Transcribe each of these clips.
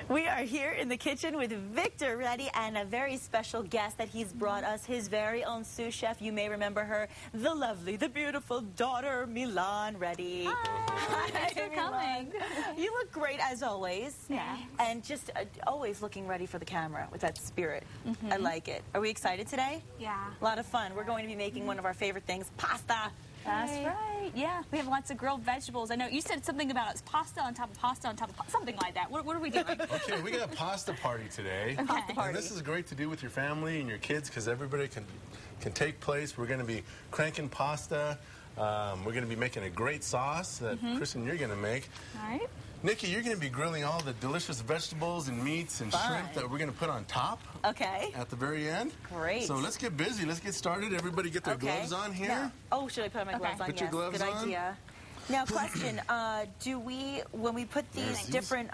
We are here in the kitchen with Victor Rede and a very special guest that he's brought us, his very own sous chef. You may remember her, the lovely, the beautiful daughter, Milan Rede. Hi, thanks for coming. You look great as always. Yeah. And just always looking ready for the camera with that spirit. I like it. Are we excited today? Yeah. A lot of fun. We're going to be making one of our favorite things, pasta. That's right. Yeah, we have lots of grilled vegetables. I know you said something about it's pasta on top of pasta on top of something like that. What are we doing? Okay, we got a pasta party today. Okay. Pasta party. And this is great to do with your family and your kids because everybody can take place. We're going to be cranking pasta. We're going to be making a great sauce that Kristen, you're going to make. All right. Nikki, you're going to be grilling all the delicious vegetables and meats and shrimp that we're going to put on top. Okay. At the very end. Great. So let's get busy. Let's get started. Everybody get their gloves on here. Now, oh, should I put my gloves on? Put your gloves Good on. idea. Now, question: when we put these different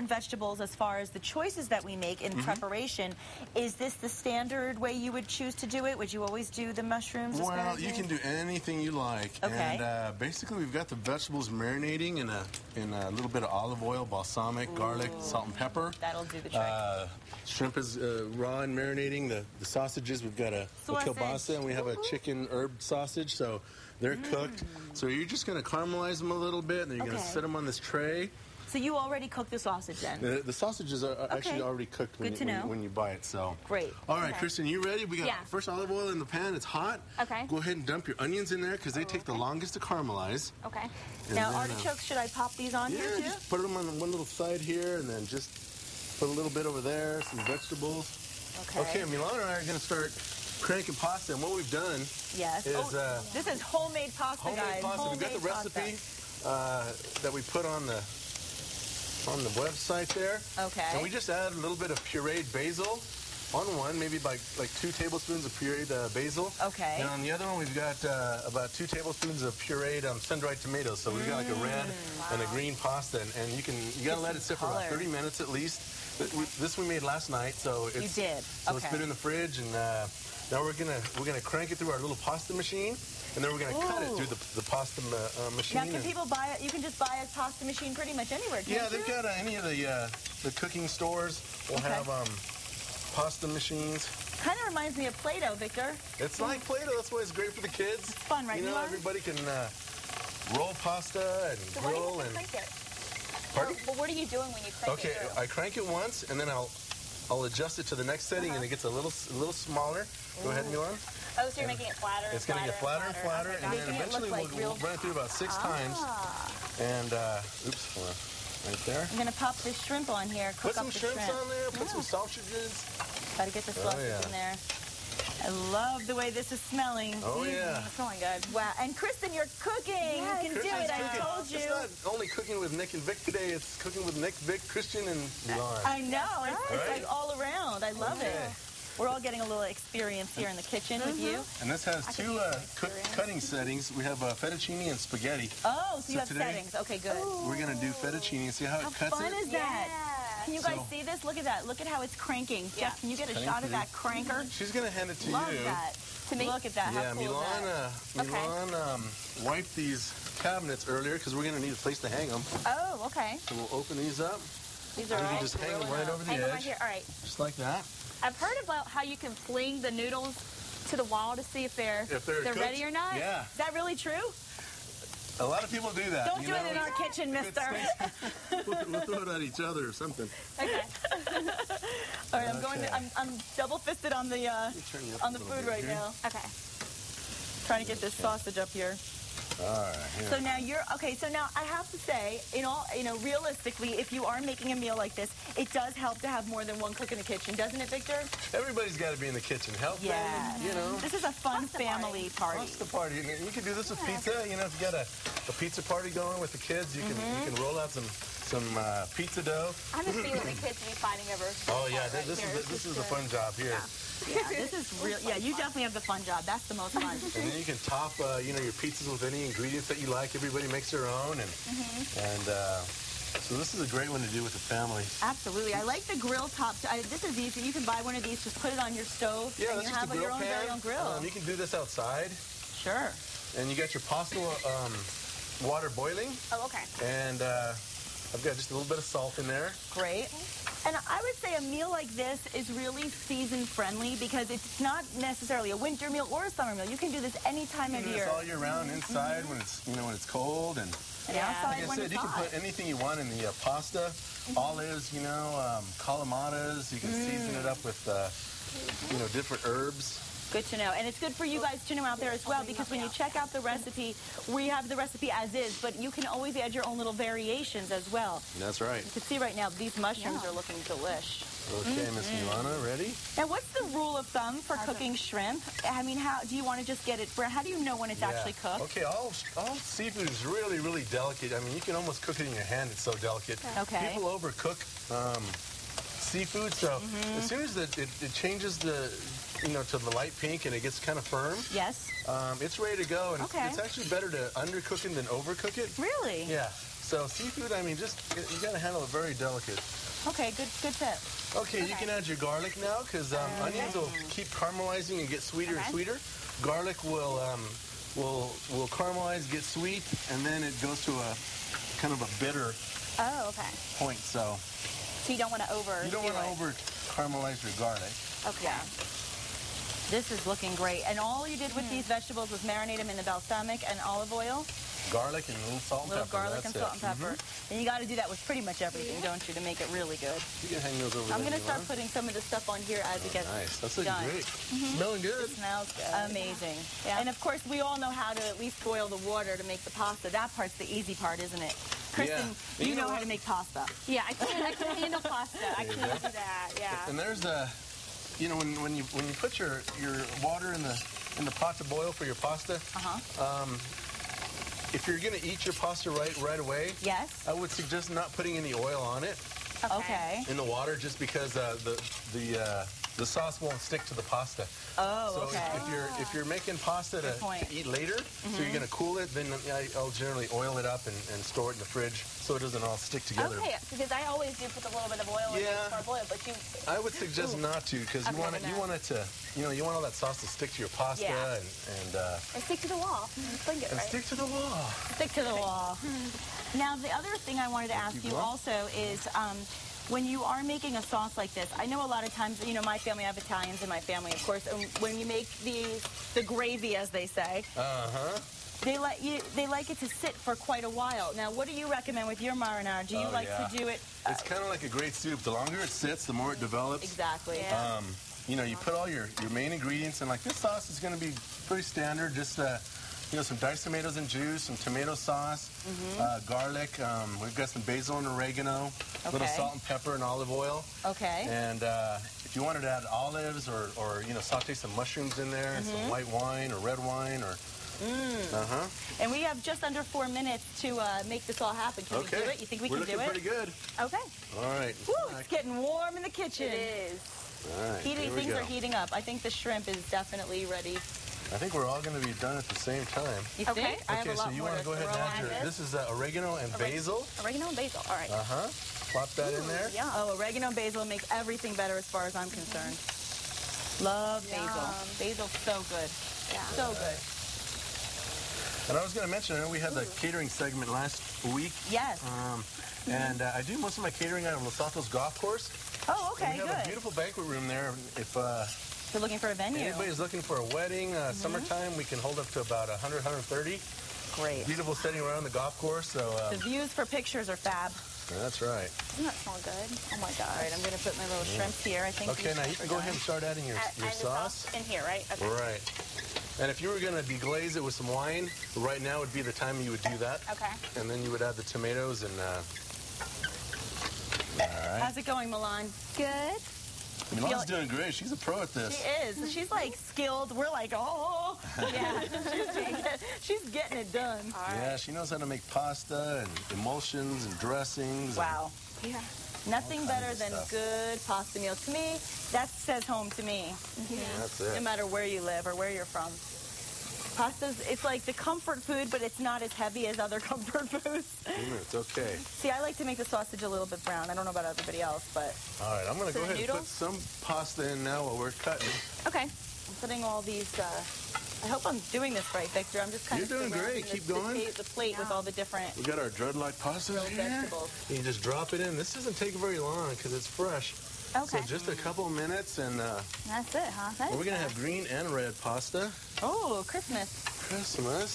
vegetables, as far as the choices that we make in preparation, is this the standard way you would choose to do it? Would you always do the mushrooms? Well, asparagus? you can do anything you like. Okay. And basically, we've got the vegetables marinating in a little bit of olive oil, balsamic, garlic, salt, and pepper. That'll do the trick. Shrimp is raw and marinating. The sausages, we've got a kielbasa, and we have a chicken herb sausage. So they're cooked. So you're just going to caramelize them a little bit, and then you're going to set them on this tray. So you already cooked the sausage then? The sausages are actually already cooked when you buy it. So great. All right, Kristen, you ready? We got first olive oil in the pan. It's hot. Okay. Go ahead and dump your onions in there because they take the longest to caramelize. Okay. And now, then, artichokes, should I pop these on here too? Just put them on one little side here, and then just put a little bit over there, some vegetables. Okay, Milan and I are going to start cranking pasta, and what we've done is... this is homemade pasta, guys. Pasta. We've got the recipe that we put on the website there. Okay. And we just add a little bit of pureed basil on one, maybe like 2 tablespoons of pureed basil. Okay. And on the other one, we've got about 2 tablespoons of pureed sun-dried tomatoes. So we've got like a red and a green pasta, and you got to let it sit for about 30 minutes at least. This we made last night, so it's you did. So it's been in the fridge, and now we're gonna crank it through our little pasta machine, and then we're gonna cut it through the pasta machine. Now, can people buy it? You can just buy a pasta machine pretty much anywhere, can't you? Yeah, they've got any of the cooking stores will have pasta machines. Kind of reminds me of Play-Doh, Victor. It's like Play-Doh. That's why it's great for the kids. It's fun, right? You know, everybody can roll pasta and grill and. Pardon? Well, what are you doing when you crank it? Okay, I crank it once, and then I'll adjust it to the next setting, and it gets a little smaller. Go ahead, Milan. Oh, so you're making it flatter. It's going to get flatter and flatter, and then eventually we'll run it through about 6 times. And oops, hold on. Right there. I'm going to pop this shrimp on here. Put some shrimps on there. Put some sausages. Got to get the sausage in there. I love the way this is smelling. Oh, yeah. It's smelling good. Wow. And Kristen, you're cooking. Yes, you can do it. I told you. It's not only cooking with Nick and Vic today. It's cooking with Nick, Vic, Christian, and Milan. I know. It's like all around. I love it. We're all getting a little experience here in the kitchen with you. And this has 2 cutting settings. We have fettuccine and spaghetti. Oh, so you have settings. Okay, good. We're going to do fettuccine and see how it cuts it. How fun is that? Can you guys see this? Look at that. Look at how it's cranking. Jeff, can you get a shot of that cranker? She's going to hand it to Love you. that. To me? Look at that. Yeah, how cool Milan wiped these cabinets earlier because we're going to need a place to hang them. Oh, okay. So we'll open these up. These are you can just hang them right over the edge. Right here. All right. Just like that. I've heard about how you can fling the noodles to the wall to see if they're ready or not. Yeah. Is that really true? A lot of people do that. Don't do it in our kitchen, mister. We'll throw it at each other or something. Okay. All right, I'm double fisted on the food right now. Okay. Trying to get this sausage up here. All right. Here. So now so now I have to say, realistically, if you are making a meal like this, it does help to have more than one cook in the kitchen, doesn't it, Victor? Everybody's got to be in the kitchen. Help them, This is a fun family party. Pasta party. And you can do this with pizza. You know, if you got a pizza party going with the kids, you can roll out some pizza dough. I'm just feeling the kids be fighting over. Oh yeah, this is a fun job here. Yeah, this is real. Yeah, you definitely have the fun job. That's the most fun. And then you can top, your pizzas with any ingredients that you like. Everybody makes their own, and so this is a great one to do with the family. Absolutely. I like the grill top. This is easy. You can buy one of these, just put it on your stove, and you have your very own grill. You can do this outside. Sure. And you got your pasta water boiling. Oh, okay. And I've got just a little bit of salt in there. Great. And I would say a meal like this is really season friendly because it's not necessarily a winter meal or a summer meal. You can do this any time of year. It's all year round inside when it's when it's cold and outside like I when said, it's you can hot. put anything you want in the pasta, olives, calamatas. You can season it up with different herbs. Good to know. And it's good for you guys to know out there as well because when you check out the recipe, we have the recipe as is, but you can always add your own little variations as well. That's right. You can see right now these mushrooms are looking delish. Okay, Miss Milana, ready? Now, what's the rule of thumb for cooking shrimp? I mean, how do you want to just get it? How do you know when it's actually cooked? Okay, all seafood is really, really delicate. I mean, you can almost cook it in your hand. It's so delicate. Okay. People overcook seafood, so as soon as it changes to the light pink and it gets kind of firm. Yes. It's ready to go, and it's actually better to undercook it than overcook it. Really? Yeah. So seafood, I mean, you got to handle it very delicate. Okay, good tip. Okay, you can add your garlic now because onions will keep caramelizing and get sweeter and sweeter. Garlic will caramelize, get sweet, and then it goes to a kind of a bitter point. So you don't want to over caramelize your garlic. Okay. Yeah. This is looking great. And all you did with these vegetables was marinate them in the balsamic and olive oil. Garlic and a little salt and pepper. Garlic and salt and pepper. And you got to do that with pretty much everything, don't you, to make it really good. You can hang those over I'm going to start putting some of the stuff on here as it gets nice. That's looking done. great. Smelling good. It smells good. Amazing. Yeah. And of course, we all know how to at least boil the water to make the pasta. That part's the easy part, isn't it? Kristen, you know how to make pasta. Yeah, I can handle pasta. I can't do that. Yeah. And there's when you put your water in the pot to boil for your pasta, if you're going to eat your pasta right away, yes, I would suggest not putting any oil on it. Okay. In the water, just because the sauce won't stick to the pasta. Oh, so okay. if you're making pasta to eat later, so you're going to cool it, then I'll generally oil it up and store it in the fridge so it doesn't all stick together. Okay, because I always do put a little bit of oil in it before I boil, but you. I would suggest not to because you want it to you want all that sauce to stick to your pasta and stick to the wall. Cling it, and stick to the wall. Stick to the wall. Now the other thing I wanted to ask you also is. When you are making a sauce like this, I know a lot of times, my family, I have Italians in my family, of course, and when you make the gravy, as they say, they like it to sit for quite a while. Now, what do you recommend with your marinara? Do you like to do it? It's kind of like a great soup. The longer it sits, the more it develops. Exactly. Yeah. You put all your main ingredients, and like this sauce is going to be pretty standard. Just some diced tomatoes and juice, some tomato sauce, garlic. We've got some basil and oregano, a little salt and pepper and olive oil. Okay. And if you wanted to add olives or saute some mushrooms in there, and some white wine or red wine or. And we have just under 4 minutes to make this all happen. Can we do it? You think we can do it? We're looking pretty good. Okay. All right. Woo, it's getting warm in the kitchen. It is. All right. Things are heating up. I think the shrimp is definitely ready. I think we're all going to be done at the same time. You think? I have a lot so you more want to go ahead and add your... This is oregano and basil. Oregano and basil. All right. Plop that in there. Yeah. Oh, oregano and basil make everything better as far as I'm concerned. Love basil. Basil's so good. Yeah. So good. And I was going to mention, I know we had the catering segment last week. Yes. And I do most of my catering out of Los Altos Golf Course. Oh, okay, good. We have a beautiful banquet room there. If you're looking for a venue. anybody's looking for a wedding, summertime, we can hold up to about 100, 130. Great. Beautiful setting around the golf course. So the views for pictures are fab. That's right. Doesn't that smell good? Oh my God. All right, I'm going to put my little shrimps here. I think. Okay, now you can go ahead and start adding your sauce. In here, right? Okay. Right. And if you were going to deglaze it with some wine, right now would be the time you would do that. Okay. And then you would add the tomatoes and... all right. How's it going, Milan? Good. Milan's doing great. She's a pro at this. She is. She's like skilled. We're like, oh, yeah. She's getting it done. Yeah, she knows how to make pasta and emulsions and dressings. Wow. Yeah. Nothing better than good pasta meal. To me, that says home to me. That's it. No matter where you live or where you're from. Pasta's, it's like the comfort food, but it's not as heavy as other comfort foods. It's okay. See, I like to make the sausage a little bit brown. I don't know about everybody else, but... All right, I'm going to go ahead and put some pasta in now while we're cutting. Okay. I'm putting all these I hope I'm doing this right, Victor. I'm just kind You're of doing great. Keep going. The plate with all the different We got our dreadlock pasta grilled here. vegetables. You just drop it in. This doesn't take very long because it's fresh. Okay. So just a couple of minutes, and That's it, huh? That we're is gonna fast. have green and red pasta. Oh, Christmas. Christmas.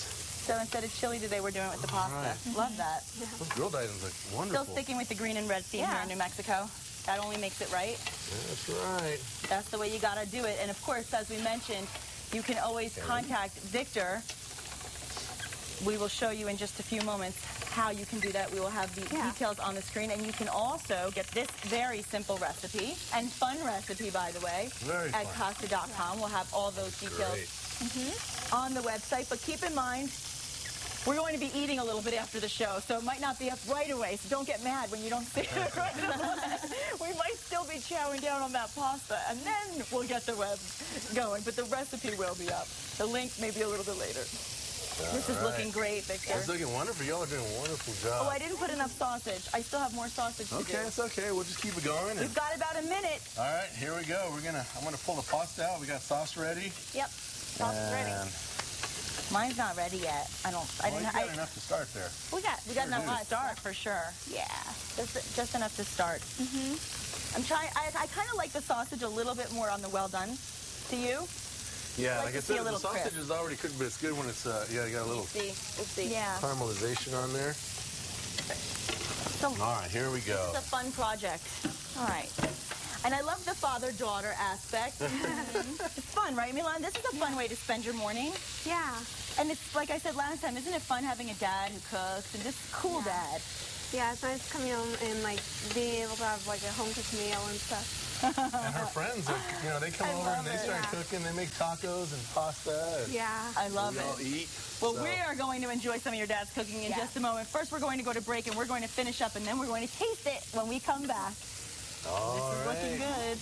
So instead of chili today, we're doing it with the pasta. Right. Love that. Those grilled items look wonderful. Still sticking with the green and red theme here in New Mexico. That only makes it right. That's right. That's the way you gotta do it. And of course, as we mentioned, you can always contact Victor. We will show you in just a few moments how you can do that. We will have the details on the screen, and you can also get this very simple recipe and fun recipe, by the way, at Costa.com. We'll have all those details on the website. But keep in mind, we're going to be eating a little bit after the show, so it might not be up right away, so don't get mad when you don't see it right away. We might still be chowing down on that pasta, and then we'll get the web going, but the recipe will be up. The link may be a little bit later. This is looking great, Victor. It's looking wonderful. Y'all are doing a wonderful job. Oh, I didn't put enough sausage. I still have more sausage to do. Okay, it's okay. We'll just keep it going. We've got about a minute. All right, here we go. I'm gonna pull the pasta out. We got sauce ready. Yep, sauce is ready. Mine's not ready yet. I didn't. Got enough to start there. We got enough to start for sure. Yeah, just enough to start. I'm trying. I kind of like the sausage a little bit more on the well done. Do you? Yeah, like I said, the sausage crisp. is already cooked, but it's good when it's you got a little We'll see. Yeah. caramelization on there. So, all right, here we go. It's a fun project. All right. And I love the father-daughter aspect. It's fun, right, Milan? This is a fun way to spend your morning. Yeah. And it's like I said last time, isn't it fun having a dad who cooks and just cool dad? Yeah, it's nice coming home and like being able to have like a home-cooked meal and stuff. And her friends, they come over and they start cooking. They make tacos and pasta. And I love we all eat. Well, we are going to enjoy some of your dad's cooking in just a moment. First, we're going to go to break, and we're going to finish up, and then we're going to taste it when we come back. All This is looking good.